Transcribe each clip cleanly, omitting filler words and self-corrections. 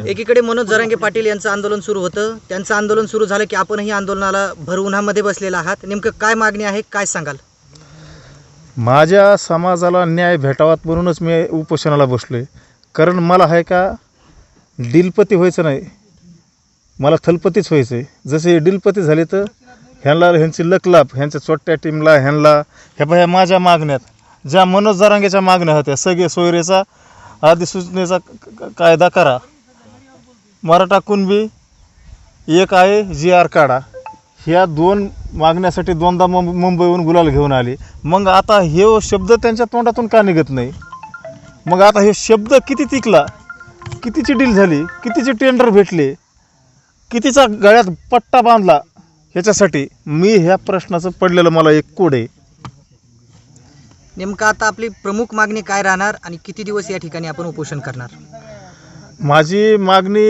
एकीकडे मनोज जरांगे पाटील यांचं आंदोलन सुरू होतं, त्यांचं आंदोलन सुरू झालं की आपणही आंदोलनाला भर उन्हामध्ये बसलेला आहात. नेमकं काय मागणी आहे, काय सांगाल? माझ्या समाजाला न्याय भेटावात म्हणूनच मी उपोषणाला बसलोय. कारण मला आहे का दिलपती व्हायचं नाही, मला थलपतीच व्हायचं आहे. जसे दिलपती झाले तर ह्यांची लकलाप, ह्यांच्या छोट्या टीमला ह्या माझ्या मागण्यात ज्या मनोज जरांगेच्या मागण्या होत्या, सगळे सोयरेचा अधिसूचनेचा कायदा करा, मराठा कुणबी एक आहे GR काढा, ह्या 2 मागण्यासाठी 2दा मुंबईहून गुलाल घेऊन आले. मग आता हे शब्द त्यांच्या तोंडातून का निघत नाही? मग आता हे शब्द किती टिकला, कितीची डील झाली, कितीचे टेंडर भेटले, कितीचा गळ्यात पट्टा बांधला, ह्याच्यासाठी मी ह्या प्रश्नाचं पडलेलं मला एक कोड आहे. नेमकं आता आपली प्रमुख मागणी काय राहणार आणि किती दिवस या ठिकाणी आपण उपोषण करणार? माझी मागणी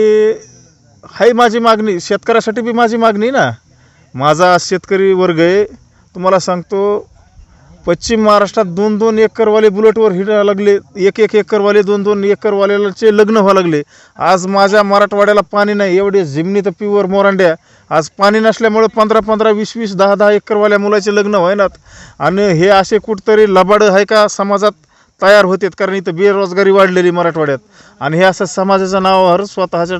शेतकऱ्यासाठी बी माझी मागणी ना. माझा शेतकरी वर्ग आहे, तुम्हाला सांगतो पश्चिम महाराष्ट्रात 2-2 एकरवाले बुलेटवर हिंडायला लागले, 1-1 एकरवाले 2-2 एकरवाल्याचे लग्न व्हायला लागले. आज माझ्या मराठवाड्याला पाणी नाही, एवढे जिमनी तर प्युअर मोरांड्या. आज पाणी नसल्यामुळे 15-15, 20-20, 10-10 एकरवाल्या मुलाचे लग्न व्हायनात. आणि हे असे कुठतरी लबाडं आहे का समाजात तयार होतात, कारण इथं बेरोजगारी वाढलेली मराठवाड्यात. आणि हे असं समाजाच्या नावावर स्वतःच्या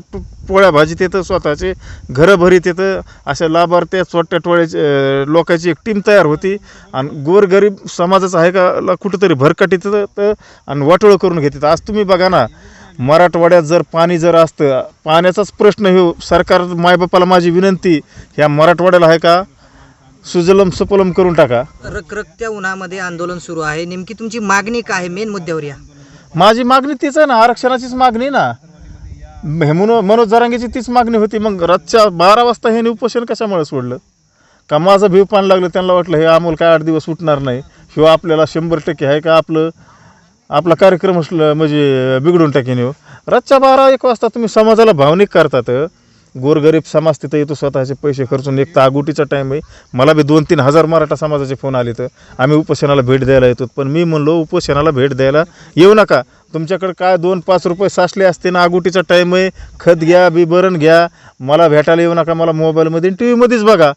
पोळ्या भाजीत येतं, स्वतःचे घरं भरीत येतं. अशा लाभार्थ्या छोट्या टोळ्याचे लोकांची एक टीम तयार होती आणि गोरगरीब समाजाचं आहे का कुठंतरी भरकट येतं तर आणि वाटोळं करून घेतात. आज तुम्ही बघा ना, मराठवाड्यात जर पाणी असतं, पाण्याचाच प्रश्न हो, सरकार मायबापाला माझी विनंती, ह्या मराठवाड्याला आहे का सुजलम सुपलम करून टाका. रखरखत्या उन्हामध्ये आंदोलन सुरू आहे, नेमकी तुमची मागणी काय आहे? मेन मुद्द्यावर या. माझी मागणी तीच आहे ना, आरक्षणाचीच मागणी ना. मनोज जरांगेची तीच मागणी होती. मग रातच्या 12 वाजता हे उपोषण कशामुळे सोडलं? का माझं भिव पान लागलं, त्यांना वाटलं हे अमोल काय 8 दिवस उठणार नाही, ह्यो आपल्याला 100% आहे का आपला कार्यक्रम म्हणजे बिघडून टाकेन. रातच्या 12-1 वाजता तुम्ही समाजाला भावनिक करतात. गोरगरीब समाज तिथं येतो स्वतःचे पैसे खर्चून. एक तर आगुटीचा टाईम आहे, मला बी 2-3 हजार मराठा समाजाचे फोन आले तर आम्ही उपोषणाला भेट द्यायला येतो. पण मी म्हणलो उपोषणाला भेट द्यायला येऊ नका, तुमच्याकडे काय 2-5 रुपये साचले असते ना, आगुटीचा टाईम आहे, खत घ्या, बिबरण घ्या, मला भेटायला येऊ नका, मला मोबाईलमध्ये TV मध्येच बघा.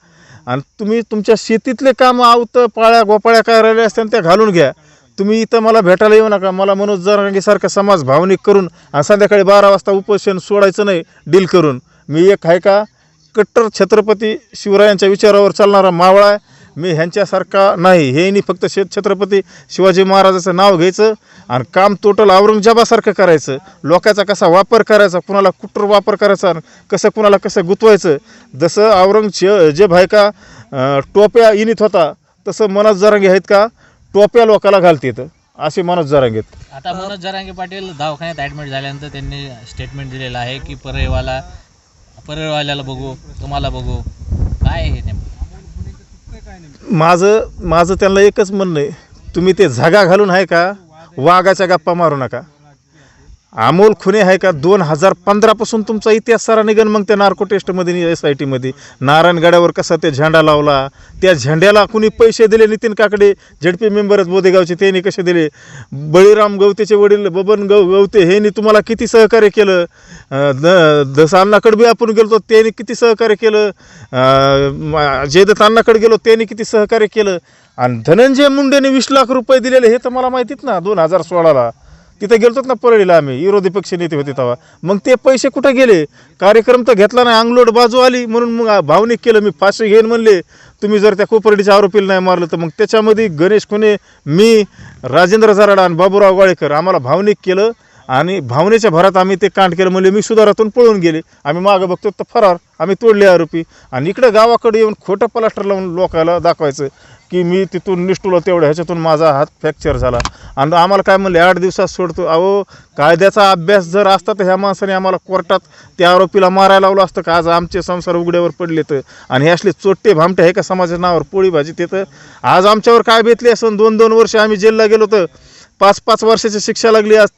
आणि तुम्ही तुमच्या शेतीतले कामं आवतं पाळ्या गोपाळ्या काय राहिल्या असत्या त्या घालून घ्या. तुम्ही इथं मला भेटायला येऊ नका. मला मनोज जरांगेसारखा समाज भावनिक करून आणि संध्याकाळी 12 वाजता उपोषण सोडायचं नाही डील करून. मी एक आहे का कट्टर छत्रपती शिवरायांच्या विचारावर चालणारा मावळा आहे. मी ह्यांच्यासारखा नाही. हे फक्त छत्रपती शिवाजी महाराजाचं नाव घ्यायचं आणि काम टोटल औरंगजेबासारखं करायचं. लोकांचा कसा वापर करायचा, कुणाला कुठं वापर करायचा, कुणाला कसं गुंतवायचं. जसं औरंगजेब आहे का टोप्या इनीत होता, तसं मनोज जरांगे आहेत का टोप्या लोकाला घालतात, असे मनोज जरांगे. आता मनोज जरांगे पाटील दवाखान्यात ॲडमिट झाल्यानंतर त्यांनी स्टेटमेंट दिलेलं आहे की परळवाल्याला बघू, तुम्हाला बघू. काय आहे नेमकं? माझं त्यांना एकच म्हणणं आहे, तुम्ही ते झगा घालून आहे का वाघाच्या गप्पा मारू नका. अमोल खुने आहे का 2015 पासून तुमचा इतिहास सारा निघन. मग त्या नार्को टेस्टमध्ये SITमध्ये नारायणगडावर कसा ते झेंडा लावला, त्या झेंड्याला कुणी पैसे दिले? नितीन काकडे ZP मेंबरच बोदेगावचे, त्यांनी कसे दिले? बळीराम गवतेचे वडील बबन गवते ह्यांनी तुम्हाला किती सहकार्य केलं? अण्णाकडे बी आपण गेलो त्यांनी किती सहकार्य केलं? जयदत्त अण्णाकडे गेलो त्यांनी किती सहकार्य केलं? आणि धनंजय मुंडेने 20 लाख रुपये दिलेले हे तर मला माहितीत ना. 2016ला तिथं गेलतोच ना परळीला, आम्ही विरोधी पक्ष नेते होते तेव्हा. मग ते पैसे कुठं गेले? कार्यक्रम तर घेतला नाही, अंगलोट बाजू आली म्हणून मग भावनिक केलं. मी फाशी घेईन म्हणले, तुम्ही जर त्या कोपर्डीच्या आरोपीला नाही मारलं तर. मग त्याच्यामध्ये गणेश खुने, मी, राजेंद्र जराडा आणि बाबूराव गाळेकर आम्हाला भावनिक केलं आणि भावनेच्या भरात आम्ही ते कांड केलं. म्हणजे मी सुधारातून पळून गेले. आम्ही मागं बघतो तर फरार, आम्ही तोडले आरोपी. आणि इकडं गावाकडे येऊन खोटं प्लास्टर लावून लोकांना दाखवायचं की मी तिथून निष्ठुलो तेवढं, ह्याच्यातून माझा हात फ्रॅक्चर झाला. आणि आम्हाला काय म्हणले 8 दिवसात सोडतो. अहो, कायद्याचा अभ्यास जर असता तर ह्या माणसाने आम्हाला कोर्टात त्या आरोपीला मारायला लावलं असतं का? आज आमचे संसार उघड्यावर पडले तर. आणि हे असले चोट्टे भामटे आहे का समाजाच्या नावावर पोळी भाजी येतं? आज आमच्यावर काय बेतली असं? 2-2 वर्ष आम्ही जेलला गेलो तर 5-5 वर्षाची शिक्षा लागली. आज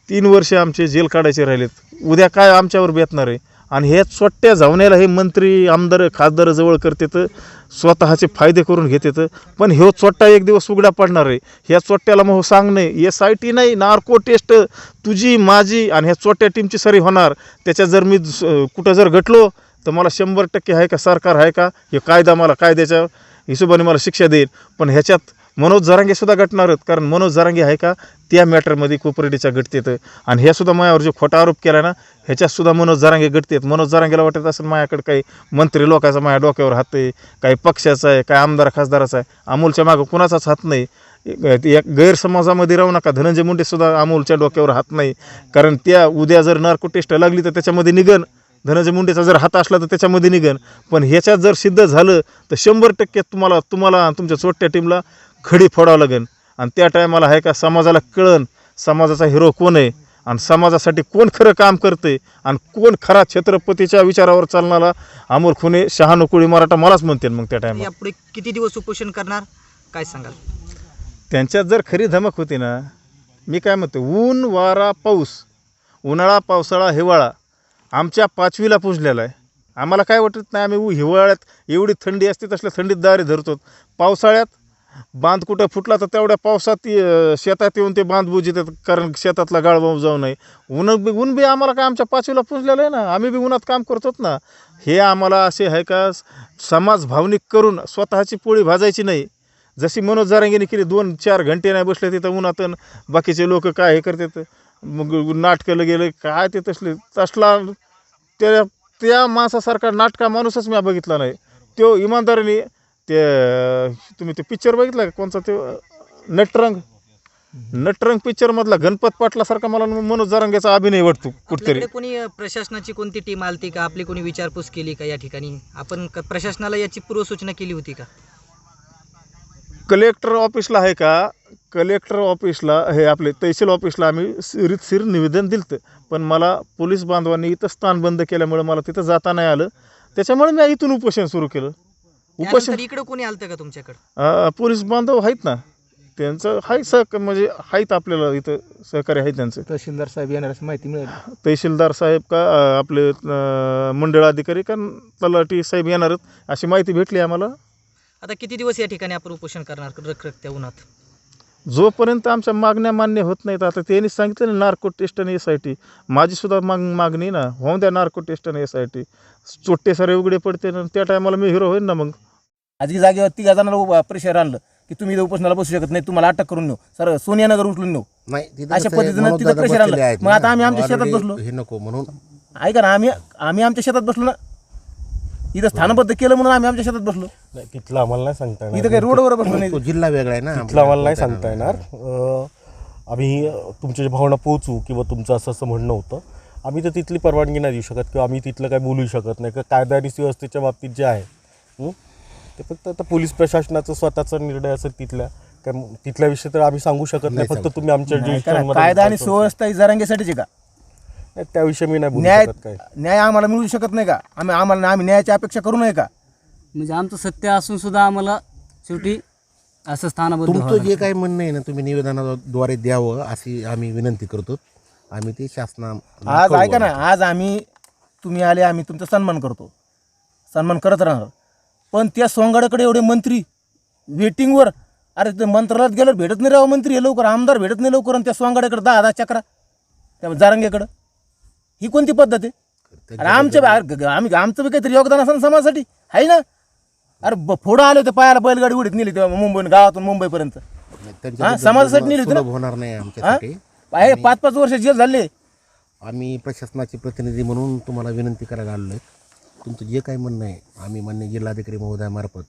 3 वर्ष आमचे जेल काढायचे राहिलेत. उद्या काय आमच्यावर बेतणार आहे? आणि हे चोट्ट्या जावण्याला हे मंत्री, आमदार, खासदार जवळ करते तर स्वतःचे फायदे करून घेतात. पण ह्यो चोट्टा एक दिवस उघडा पडणार आहे. ह्या चोट्ट्याला मग सांगणे SIT नाही, नार्को टेस्ट तुझी माझी आणि ह्या चोट्ट्या टीमची सरी होणार. त्याच्यात जर मी कुठं जर घटलो तर मला 100% आहे का सरकार आहे का हे कायदा मला कायद्याच्या हिशोबाने मला शिक्षा देईल. पण ह्याच्यात मनोज जरांगेसुद्धा घटणार आहेत, कारण मनोज जरांगे आहे का त्या मॅटरमध्ये कोपरेटीच्या घटतेत. आणि ह्यासुद्धा माझ्यावर जो खोटा आरोप केला ना ह्याच्यातसुद्धा मनोज जरांगे घटतेत. मनोज जरांगेला वाटत असेल माझ्याकडे काही मंत्री लोकांचा माझ्या डोक्यावर हात आहे, काही पक्षाचा आहे, काही आमदार खासदाराचा आहे. अमोलच्या मागं कुणाचाच हात नाही. एक गैरसमाजामध्ये राहू नका. धनंजय मुंडेसुद्धा अमोलच्या डोक्यावर हात नाही, कारण त्या उद्या जर नार्को टेस्ट लागली तर त्याच्यामध्ये निघन. धनंजय मुंडेचा जर हात असला तर त्याच्यामध्ये निघन. पण ह्याच्यात जर सिद्ध झालं तर 100% तुम्हाला तुमच्या चोट्ट्या टीमला खडी फोडावं लागेल. आणि त्या टायमाला आहे का समाजाला कळन समाजाचा हिरो कोण आहे आणि समाजासाठी कोण खरं काम करते आणि कोण खरा छत्रपतीच्या विचारावर चालणारा अमोल खुने शहाणू कोळी मराठा मलाच म्हणते. मग त्या टायमाला यापुढे किती दिवस उपोषण करणार काय सांगाल? त्यांच्यात जर खरी धमक होती ना, मी काय म्हणतो, ऊन वारा पाऊस, उन्हाळा पावसाळा हिवाळा आमच्या 5वीला पुजलेला आहे. आम्हाला काय वाटत नाही. आम्ही हिवाळ्यात एवढी थंडी असते तसल्या थंडीत दारे धरतो. पावसाळ्यात बांध कुठं फुटला तर तेवढ्या पावसात शेतात येऊन ते बांध बुजतात, कारण शेतातला गाळ जाऊ नये. ऊन बी आम्हाला काय आमच्या 5वीला पुजलेलं आहे ना, आम्ही बी उन्हात काम करतो ना. हे आम्हाला असे आहे का समाज भावनिक करून स्वतःची पोळी भाजायची नाही. जशी मनोज जरांगेने केली 2-4 घंटे नाही बसले तिथं उन्हात, बाकीचे लोक काय हे करतात मग नाटकं गेले काय ते तसला त्या माणसासारखा नाटका माणूसच मी बघितला नाही. तो इमानदारीने ते तुम्ही ते पिक्चर बघितला का कोणचा ते नटरंग पिक्चरमधला गणपत पाटलासारखा मला मनोज जरांगेचा अभिनय वाटतो कुठतरी. आपल्याकडे कोणी प्रशासनाची कोणती टीम आलती का? आपली कोणी विचारपूस केली का या ठिकाणी? आपण प्रशासनाला याची पूर्वसूचना केली होती का? कलेक्टर ऑफिसला आहे का, कलेक्टर ऑफिसला हे आपले तहसील ऑफिसला आम्ही रीतसर निवेदन दिलं. पण मला पोलीस बांधवांनी इथं स्थान बंद केल्यामुळे मला तिथं जाता नाही आलं. त्याच्यामुळे मी इथून उपोषण सुरू केलं. त्यानंतर इकडे कोणी आलतं का तुमच्याकडे? पोलीस बांधव आहेत ना, त्यांचं आहे म्हणजे आहेत आपल्याला इथं सहकार्य आहे त्यांचं. तहसीलदार साहेब येणार असं माहिती मिळाली. तहसीलदार साहेब का आपले मंडळ अधिकारी का तलाठी साहेब येणार अशी माहिती भेटली आम्हाला. आता किती दिवस या ठिकाणी आपण उपोषण करणार रखरखत्या उन्हात? जोपर्यंत आमच्या मागण्या मान्य होत नाहीत. आता त्यांनी सांगितलं ना नार्को टेस्ट आणि SIT, माझी सुद्धा मागणी ना होऊन द्या नार्को टेस्ट आणि SIT. चोट्टे सारे उघडे पडते ना, त्या टायमाला मी हिरो होईन ना. मग आजची जागेवर 3 जणांना प्रेशर आणलं की तुम्ही इथं उपोषणाला बसू शकत नाही, तुम्हाला अटक करून नेऊ, सर सोनियानगर उचलून नेऊ, अशा पद्धतीनं तिथं प्रेशर आणलं. मग आता आम्ही आमच्या शेतात बसलो. हे नको म्हणून ऐका ना, आम्ही आमच्या शेतात बसलो ना, इथं स्थानबद्ध केलं म्हणून आम्ही आमच्या शेतात बसलो. तिथलं आम्हाला नाही सांगता येणार. इथं काही रोडवर बसलो नाही. तो जिल्हा वेगळा आहे ना, तिथलं आम्हाला नाही सांगता येणार. आम्ही तुमच्या जे भावना पोहोचू किंवा तुमचं असं म्हणणं होतं, आम्ही तर तिथली परवानगी नाही देऊ शकत किंवा आम्ही तिथलं काय बोलू शकत नाही. का कायदा आणि सुव्यवस्थेच्या बाबतीत जे आहे ते फक्त आता पोलीस प्रशासनाचा स्वतःचा निर्णय असेल. तिथल्या विषयी तर आम्ही सांगू शकत नाही. फक्त तुम्ही आमच्या कायदा आणि सुव्यवस्था ही जरांगेसाठीच आहे का? त्याविषयी मी नाही बोलू न्याय शकत. काय न्याय आम्हाला मिळू शकत नाही का? आम्ही न्यायाची अपेक्षा करू नये का? म्हणजे आमचं सत्य असून सुद्धा आम्हाला शेवटी असं स्थानाबद्ध तुमचं जे काही म्हणणं आहे ना तुम्ही निवेदनाद्वारे द्यावं अशी आम्ही विनंती करतो. आम्ही ते शासनाला आज कळवू. ऐका ना, आज तुम्ही आले, आम्ही तुमचा सन्मान करतो, सन्मान करत राहणार. पण त्या सोंगाड्याकडे एवढे मंत्री वेटिंगवर, अरे ते मंत्रालयात गेल्यावर भेटत नाही राव मंत्री हे लवकर, आमदार भेटत नाही लवकर, आणि त्या सोंगाड्याकडे 10 चक्रा त्या जारंगेकडं. ही कोणती पद्धत आहे? अरे आमचं बी काहीतरी योगदान असं समाजासाठी आहे ना. अरे फोडं आले होते पायाला, बैलगाडी उडीत नेली तेव्हा मुंबईहून गावातून मुंबईपर्यंत. समाजासाठी नेली होती ना. होणार नाही आमच्यासाठी. 5-5 वर्ष जेल झाले. आम्ही प्रशासनाचे प्रतिनिधी म्हणून तुम्हाला विनंती करायला आलो आहे. तुमचं जे काही म्हणणं आहे आम्ही मान्य जिल्हाधिकारी महोदयामार्फत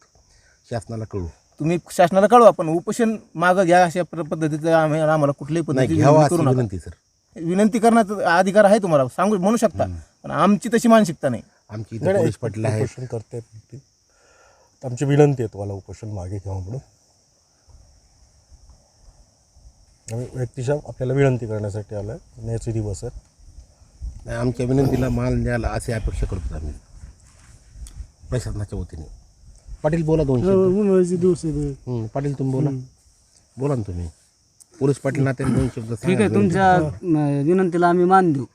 शासनाला कळू. तुम्ही शासनाला कळवा, पण उपोषण मागं घ्या अशा पद्धतीचं आम्हाला कुठल्याही पद्धतीने घ्यावा करू अशी नका. विनंती सर. विनंती करण्याचा अधिकार आहे तुम्हाला, म्हणू शकता, पण आमची तशी मानसिकता नाही. आमची इथे पोलीस पाटील आहेत. उपोषण करते. आमची विनंती आहे तुम्हाला उपोषण मागे घ्या म्हणून. आम्ही व्यक्तिशः आपल्याला विनंती करण्यासाठी आलो आहे. न्यायाचे दिवस आहेत. आमच्या विनंतीला मान द्यायला अशी अपेक्षा करतो आम्ही प्रशासनाच्या वतीने. पाटील बोला 2 शब्द. पाटील तुम्ही बोला ना तुम्ही. पोलीस पाटील नात्याने 2 शब्द. ठीक आहे, तुमच्या विनंतीला आम्ही मान देऊ,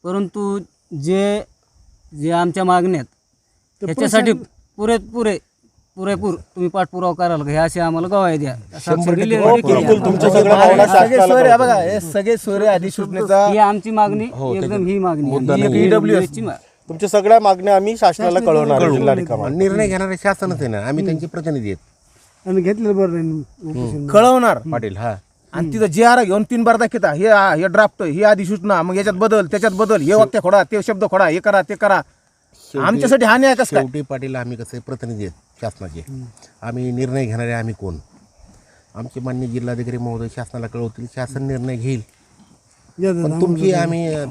परंतु जे आमच्या मागण्यात त्याच्यासाठी पुरेपूर तुम्ही पाठपुरावा कराल का हे असे आम्हाला गवाही द्या. साक्षरी हो, लेखी द्या. बिलकुल तुमच्या सगळ्या भावना सगळे शासनाला सोयरे कळवतो. बघा हे सगळे सोयरे अधिसूचनेचा ही आमची मागणी एकदम ही मागणी आहे. EWS ची तुमच्या सगळ्या मागण्या आम्ही शासनाला कळवणार आहे, जिल्हाधिकारी. आणि निर्णय घेणारे शासनच आहे ना, आम्ही त्यांचे प्रतिनिधी आहेत. आम्ही घेतलेलं बरं कळवणार पाटील हा आणि तिथं जे आर घेऊन 3 बार दाखवता हे ड्राफ्ट ही अधिसूचना मग याच्यात बदल त्याच्यात बदल हे वाक्य खोडा ते शब्द खोडा हे करा ते करा. आमच्यासाठी हानी आहे कसं काय? शेवटी पाटील आम्ही कसे प्रतिनिधी आहेत शासनाचे. आम्ही निर्णय घेणारे आम्ही कोण? आमचे मान्य जिल्हाधिकारी महोदय शासनाला कळवतील, शासन निर्णय घेईल. पण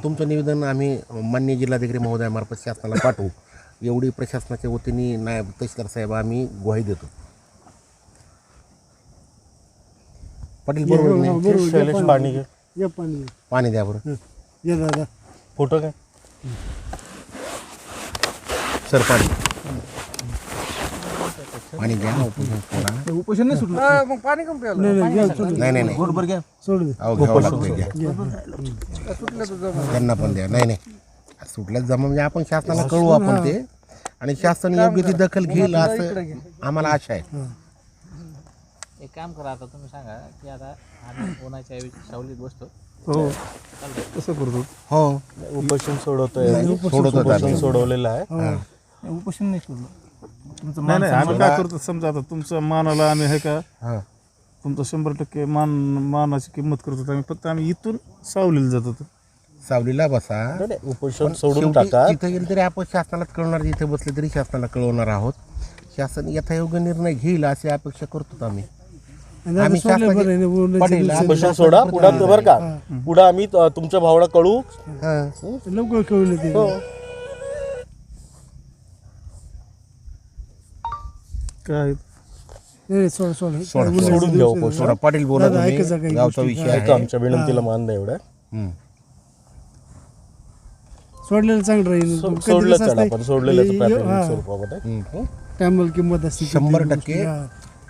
तुमचं निवेदन आम्ही मान्य जिल्हाधिकारी महोदयामार्फत शासनाला पाठवू एवढी प्रशासनाच्या वतीने नायब तहसीलदार साहेब आम्ही ग्वाही देतो. पाटील बरोबर नाही? शैलेश पाणी पाणी द्या बरं. फोटो काय सर पाणी पाणी द्या. उपोषण सोडा. उपोषण नाही सुटलं. नाही बरोबर घ्या. अहो घ्यावं लागतं, घ्या. त्यांना पण द्या. नाही सुटल्याच जमा म्हणजे आपण शासनाला कळवू आपण ते आणि शासन योग्य ती दखल घेईल असं आम्हाला आशा आहे. एक काम करा, आता तुम्ही सांगा की आता आम्ही उन्हाच्या ऐवजी सावलीत बसतो. हो तसं करतो. हो उपोषण सोडवतोय, सोडवतो उपोषण सोडवलेलं आहे. उपोषण नाही सुटलं. तुमचं नाही नाही आम्ही काय करतो समजा आता तुमचं मानाला आम्ही आहे का हां तुमचं 100% मानाची किंमत करतो आम्ही. फक्त आम्ही इथून सावलीला जात होतो. सावलीला बसा. उपोषण सोडून शेवटी टाका. तिथे गेलं तरी आपण शासनालाच कळवणार, जिथे बसले तरी शासनाला कळवणार आहोत. शासन यथायोग्य निर्णय घेईल अशी अपेक्षा करतो आम्ही. आम्ही शासनाचे- पाटील, उपोषण सोडा पुढे बरं का. पुढे आम्ही तुमच्या भावना कळू. हां. काय सोडून द्या उपोषण. सोडा. पाटील बोला तुम्ही. गावचा विषय ऐका, आहे. आमच्या विनंतीला मान द्या एवढ्या. हं. सोडलेलं चांगलं राहील. सोडलं त्याला आपण सोडलेलं प्राथमिक स्वरूपामध्ये. हं. टायमाला किंमत असते 100%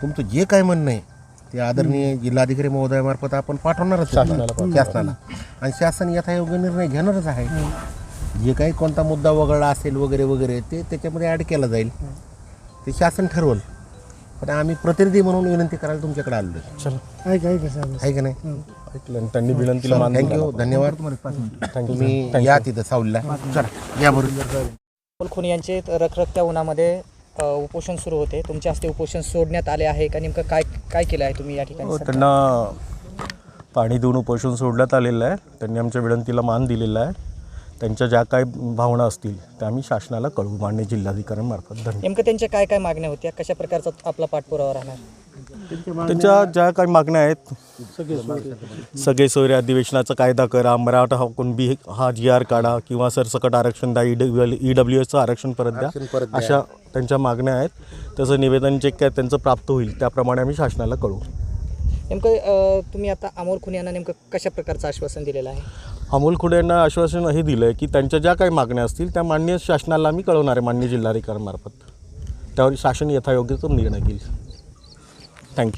तुमचं जे काय म्हणणं आहे ते आदरणीय जिल्हाधिकारी महोदयामार्फत आपण पाठवणारच शासनाला आणि शासन यथायोग्य निर्णय घेणारच आहे. जे काही कोणता मुद्दा वगळला असेल वगैरे वगैरे ते त्याच्यामध्ये ॲड केला जाईल, ते शासन ठरवल. पण आम्ही प्रतिनिधी म्हणून विनंती करायला तुमच्याकडे आलो आहे का नाही? ऐकलं आणि त्यांनी विनंतीला मान दिला. थँक्यू, धन्यवाद. तुम्ही या तिथं सावलीला. चला या बरोबर. अमोल यांचे रखरखत्या उन्हामध्ये उपोषण सुरू होते. तुमच्या हस्ते उपोषण सोडण्यात आले आहे का? नेमकं काय काय केलं आहे तुम्ही या ठिकाणी? त्यांना पाणी देऊन उपोषण सोडण्यात आलेलं आहे. त्यांनी आमच्या विनंतीला मान दिलेला आहे. त्यांच्या ज्या काही भावना असतील त्या आम्ही शासनाला कळवू मान्य जिल्हाधिकाऱ्यांमार्फत. धन्यवाद. नेमकं त्यांच्या काय काय मागण्या होत्या? कशा प्रकारचा आपला पाठपुरावा राहणार? त्यांच्या ज्या काही मागण्या आहेत, सगळे सोयरे अधिवेशनाचा कायदा करा, मराठा कुणबी हा GR काढा किंवा सरसकट आरक्षण द्या, EWSचं आरक्षण परत द्या, अशा त्यांच्या मागण्या आहेत. त्याचं निवेदन जे काय त्यांचं प्राप्त होईल त्याप्रमाणे आम्ही शासनाला कळवू. नेमकं तुम्ही आता अमोल खुने यांना नेमकं कशा प्रकारचं आश्वासन दिलेलं आहे? अमोल खुडे यांना आश्वासन हे दिलं आहे की त्यांच्या ज्या काही मागण्या असतील त्या मान्य शासनाला आम्ही कळवणार आहे मान्य जिल्हाधिकाऱ्यांमार्फत. त्यावर शासन यथायोग्य तो निर्णय घेईल. थँक्यू.